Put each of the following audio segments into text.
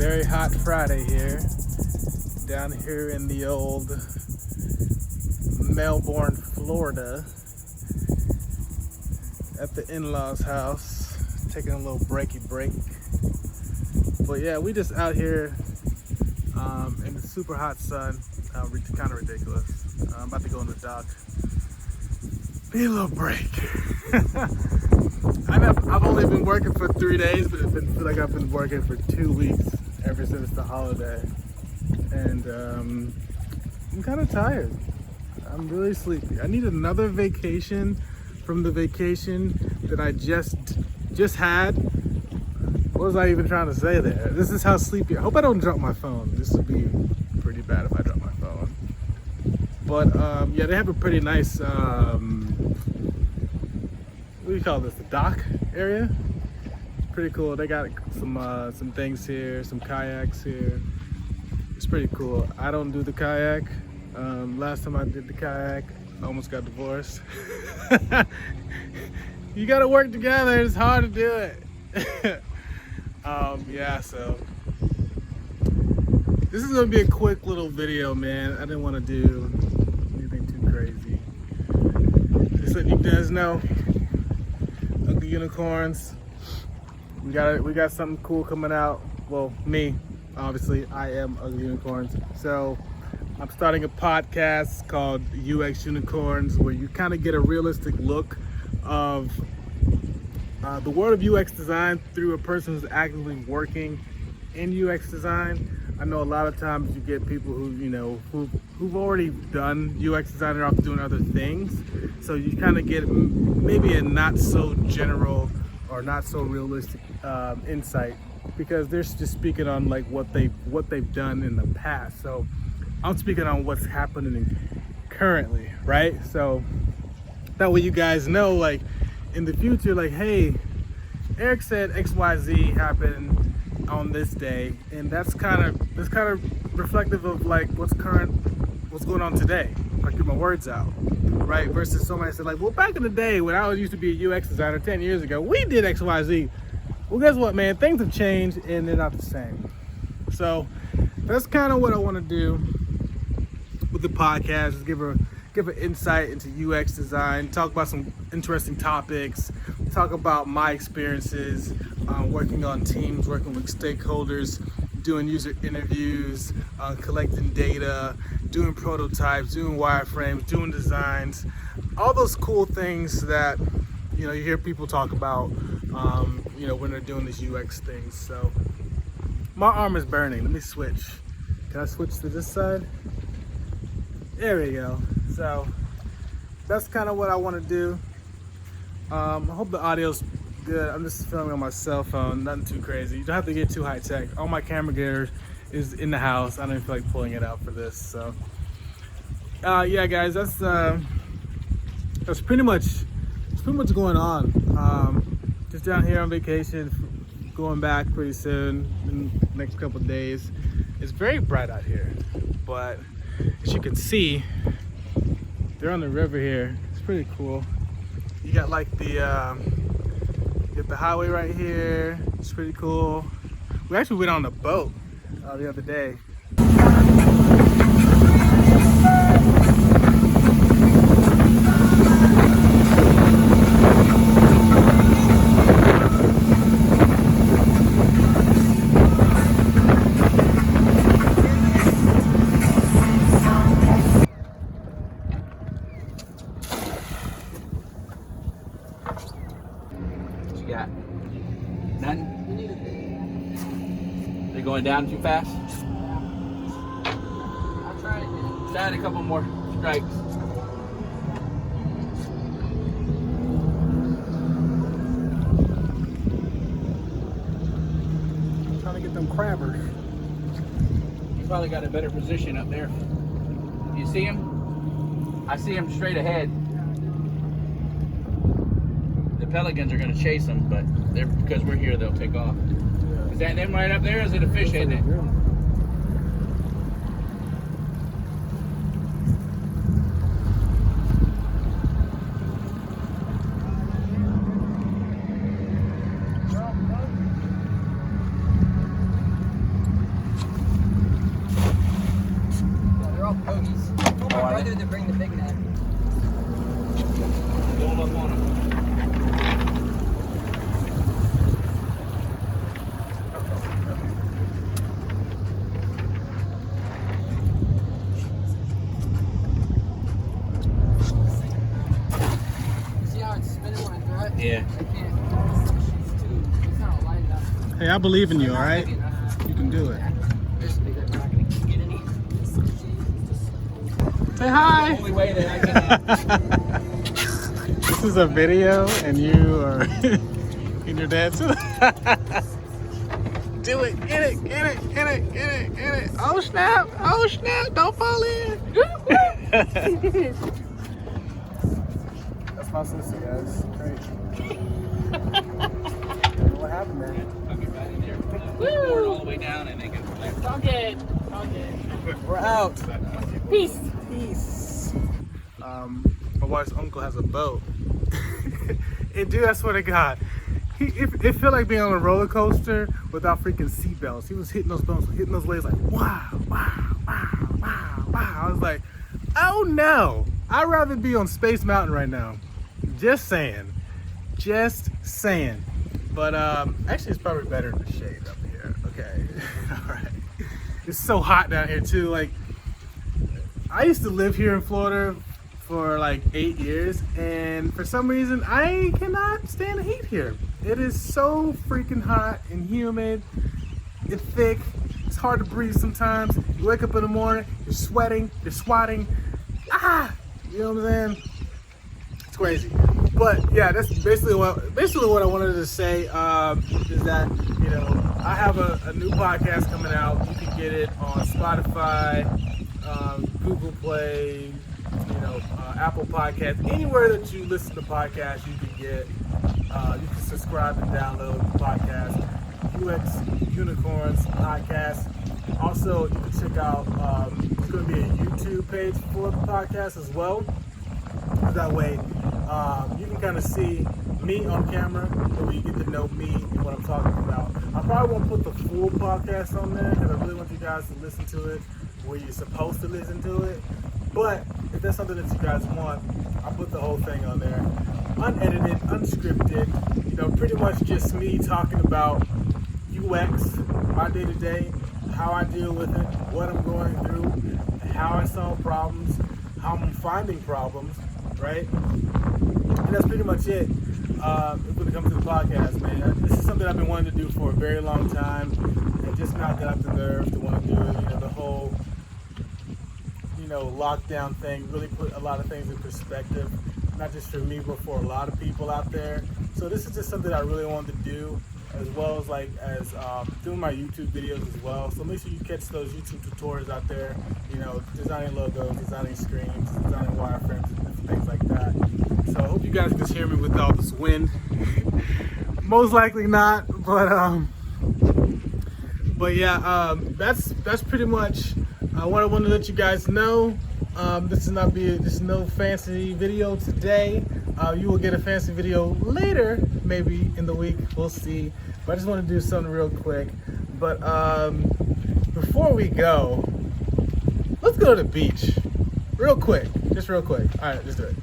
Very hot Friday here, down here in the old Melbourne, Florida, at the in-laws house, taking a little breaky break. But yeah, we just out here in the super hot sun, kind of ridiculous. I'm about to go on the dock, be a little break. I've only been working for 3 days, but it feels like I've been working for 2 weeks ever since the holiday. And I'm kind of tired. I'm really sleepy. I need another vacation from the vacation that I just had. What was I even trying to say there? This is how sleepy. I hope I don't drop my phone. This would be pretty bad if I drop my phone. But yeah, they have a pretty nice, what do you call this? The dock area. It's pretty cool. They got some things here, some kayaks here. It's pretty cool. I don't do the kayak. Last time I did the kayak, I almost got divorced. You gotta work together. It's hard to do it. Yeah, so this is gonna be a quick little video, man. I didn't want to do anything too crazy. Just letting you guys know, Ugly Unicorns, we got something cool coming out. Well, me, obviously, I am Ugly Unicorns. So I'm starting a podcast called UX Unicorns, where you kind of get a realistic look of the world of UX design through a person who's actively working in UX design. I know a lot of times you get people who, who've already done UX design and are off doing other things. So you kind of get maybe a not so general or not so realistic insight, because they're just speaking on like what they've done in the past. So I'm speaking on what's happening currently, right? So that way you guys know, like, in the future, like, hey, Eric said XYZ happened on this day, and that's kind of reflective of like what's going on today. I get my words out, right? Versus somebody said like, well, back in the day when I used to be a UX designer 10 years ago, we did XYZ. Well, guess what, man? Things have changed and they're not the same. So that's kind of what I want to do with the podcast, is give an insight into UX design, talk about some interesting topics, talk about my experiences working on teams, working with stakeholders, doing user interviews, collecting data, doing prototypes, doing wireframes, doing designs, all those cool things that you hear people talk about when they're doing these UX things. So my arm is burning. Let me switch. Can I switch to this side? There we go. So that's kind of what I want to do. I hope the audio's good. I'm just filming on my cell phone, nothing too crazy. You don't have to get too high tech. All my camera gear is in the house. I don't even feel like pulling it out for this. So yeah, guys, that's pretty much going on. Just down here on vacation, going back pretty soon in the next couple of days. It's very bright out here, but as you can see, they're on the river here. It's pretty cool. You got like the highway right here. It's pretty cool. We actually went on a boat the other day. Got nothing? They're going down too fast? I'll try it. Try it a couple more strikes. Trying to get them crabbers. You probably got a better position up there. You see them? I see them straight ahead. Pelicans are going to chase them, but because we're here, they'll take off. Yeah. Is that them right up there, or is it a fish head? Yeah. Hey, I believe in you, all right? You can do it. Say hi. Only way that I can. This is a video, and you are in your dad's. Do it, get it, get it, get it, get it, get it. Oh snap, don't fall in. That's my sister, guys. Great. What happened there? Woo! All the way down and then go from there. All good. All good. We're out. Peace. Peace. My wife's uncle has a boat. And dude, I swear to God, it felt like being on a roller coaster without freaking seatbelts. He was hitting those bones, hitting those waves like wow, wow, wow, wow, wow. I was like, oh no, I'd rather be on Space Mountain right now. Just saying. Just saying. But actually, it's probably better in the shade up here. Okay, all right. It's so hot down here too. Like, I used to live here in Florida for like 8 years, and for some reason I cannot stand the heat here. It is so freaking hot and humid. It's thick. It's hard to breathe sometimes. You wake up in the morning, you're sweating, you're swatting. You know what I'm saying? It's crazy. But yeah, that's basically what I wanted to say. Is that, you know, I have a new podcast coming out. You can get it on Spotify, Google Play, you know, Apple Podcasts, anywhere that you listen to podcasts, you can get. You can subscribe and download the podcast, UX Unicorns podcast. Also, you can check out. There's going to be a YouTube page for the podcast as well. That way, you can kind of see me on camera, so you get to know me and what I'm talking about. I probably won't put the full podcast on there because I really want you guys to listen to it where you're supposed to listen to it. But if that's something that you guys want, I'll put the whole thing on there. Unedited, unscripted, you know, pretty much just me talking about UX, my day-to-day, how I deal with it, what I'm going through, how I solve problems, how I'm finding problems, right? And that's pretty much it when it comes to the podcast, man. This is something I've been wanting to do for a very long time, and just not got the nerve to want to do it. You know, the whole, you know, lockdown thing really put a lot of things in perspective, not just for me, but for a lot of people out there. So this is just something I really wanted to do, as well as doing my YouTube videos as well. So make sure you catch those YouTube tutorials out there, you know, designing logos, designing screens, designing wireframes, and different things like that. So I hope you guys can hear me with all this wind. Most likely not, but yeah, that's pretty much what I want to let you guys know. This is no fancy video today. You will get a fancy video later, maybe in the week. We'll see. But I just want to do something real quick. But before we go, let's go to the beach, real quick. Just real quick. All right, let's do it.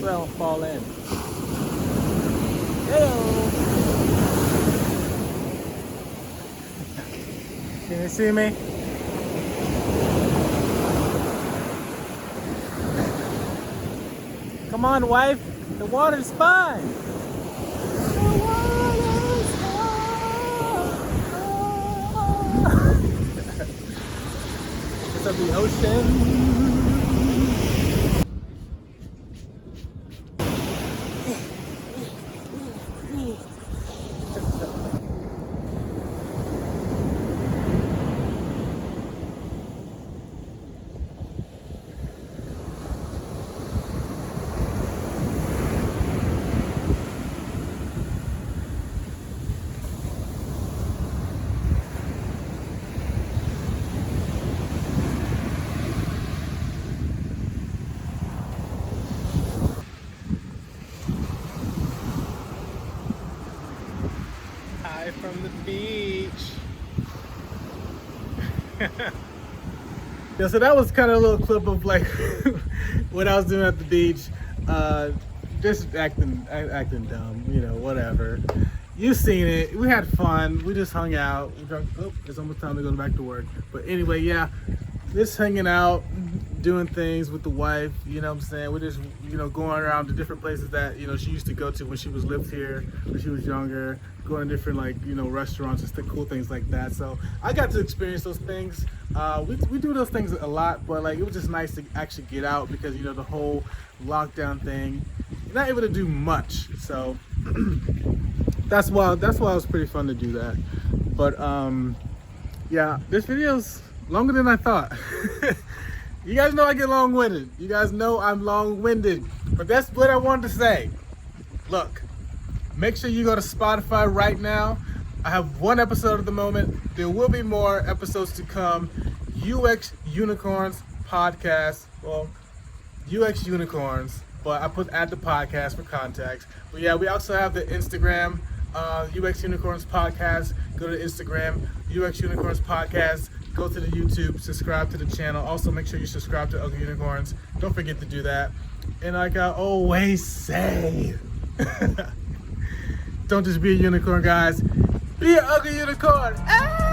Well, fall in. Hello. Can you see me? Come on, wife. The water's fine. The water's fine. It's of the ocean. beach. Yeah, so that was kind of a little clip of like what I was doing at the beach. Just acting dumb, you know, whatever. You've seen it. We had fun. We just hung out. We drunk. Oh, it's almost time to go back to work. But anyway, yeah, just hanging out, doing things with the wife. You know what I'm saying? We're just, you know, going around to different places that, you know, she used to go to when she lived here, when she was younger. Going to different, like, you know, restaurants, just the cool things like that. So I got to experience those things. We do those things a lot, but like it was just nice to actually get out because, you know, the whole lockdown thing, you're not able to do much. So that's why it was pretty fun to do that. But yeah, this video's longer than I thought. You guys know I get long-winded. You guys know I'm long-winded. But that's what I wanted to say. Look, make sure you go to Spotify right now. I have one episode at the moment. There will be more episodes to come. UX Unicorns podcast. Well, UX Unicorns, but I add the podcast for context. But yeah, we also have the Instagram, UX Unicorns podcast. Go to Instagram, UX Unicorns podcast. Go to the YouTube, subscribe to the channel. Also, make sure you subscribe to Ugly Unicorns. Don't forget to do that. And like I always say, don't just be a unicorn, guys. Be an ugly unicorn. Ah!